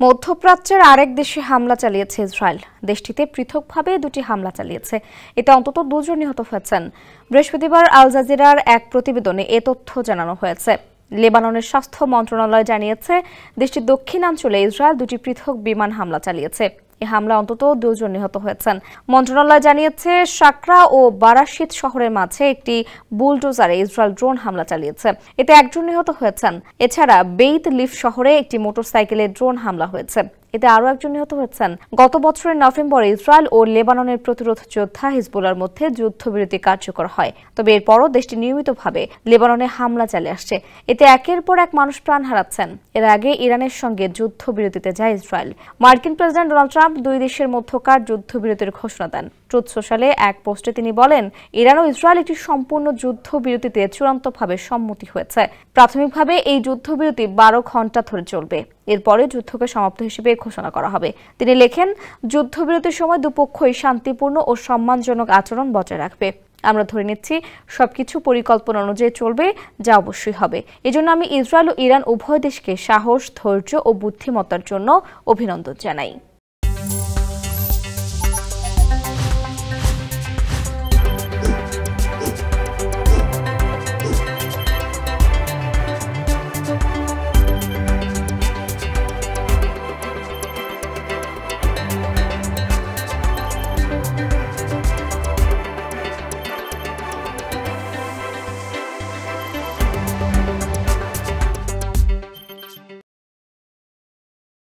মধ্যপ্রাচ্যের আরেক দেশে হামলা চালিয়েছে ইসরায়েল। দেশটিতে পৃথকভাবে দুটি হামলা চালিয়েছে। এতে অন্তত 2 জন নিহত হয়েছেন। বৃহস্পতিবার আল জাজিরার এক প্রতিবেদনে এ তথ্য জানানো হয়েছে। লেবাননের স্বাস্থ্য মন্ত্রণালয় জানিয়েছে, দেশটির দক্ষিণাঞ্চলে ইসরায়েল দুটি পৃথক বিমান হামলা চালিয়েছে। এই হামলা অন্তত 2 জন নিহত হয়েছেন। মন্ত্রণালয় জানিয়েছে, সাকরা ও বারাশিত শহরের মাঝে একটি বুলডোজারে ইসরায়েল ড্রোন হামলা চালিয়েছে। এতে 1 জন নিহত হয়েছেন। এছাড়া বেইত লিফ শহরে একটি মোটরসাইকেলে ড্রোন হামলা হয়েছে। এতে আরও 1 জন নিহত হয়েছেন। গত বছরের নভেম্বরে ইসরায়েল ও লেবাননের প্রতিরোধ যোদ্ধা হিজবুল্লাহর মধ্যে যুদ্ধবিরতি কার্যকর হয়। তবে এরপরও দেশটি নিয়মিতভাবে লেবাননে হামলা চালিয়ে আসছে। এতে একের পর এক মানুষ প্রাণ হারাচ্ছেন। এর আগে ইরানের সঙ্গে যুদ্ধবিরতিতে যায় ইসরায়েল। মার্কিন প্রেসিডেন্ট ডোনাল্ড ট্রাম্প 2 দেশের মধ্যকার যুদ্ধবিরতির ঘোষণা দেন। ট্রুথ সোশ্যালে এক পোস্টে তিনি বলেন, ইরান ও ইসরায়েল একটি সম্পূর্ণ যুদ্ধবিরতিতে চূড়ান্তভাবে সম্মতি হয়েছে। প্রাথমিকভাবে এই যুদ্ধবিরতি 12 ঘণ্টা ধরে চলবে। এরপরে যুদ্ধকে সমাপ্ত হিসেবে ঘোষণা করা হবে। তিনি লেখেন, যুদ্ধবিরতির সময় দুপক্ষই শান্তিপূর্ণ ও সম্মানজনক আচরণ বজায় রাখবে। আমরা ধরে নিচ্ছি সবকিছু পরিকল্পনা অনুযায়ী চলবে, যা অবশ্যই হবে। এজন্য আমি ইসরায়েল ও ইরান উভয় দেশকে সাহস, ধৈর্য ও বুদ্ধিমত্তার জন্য অভিনন্দন জানাই।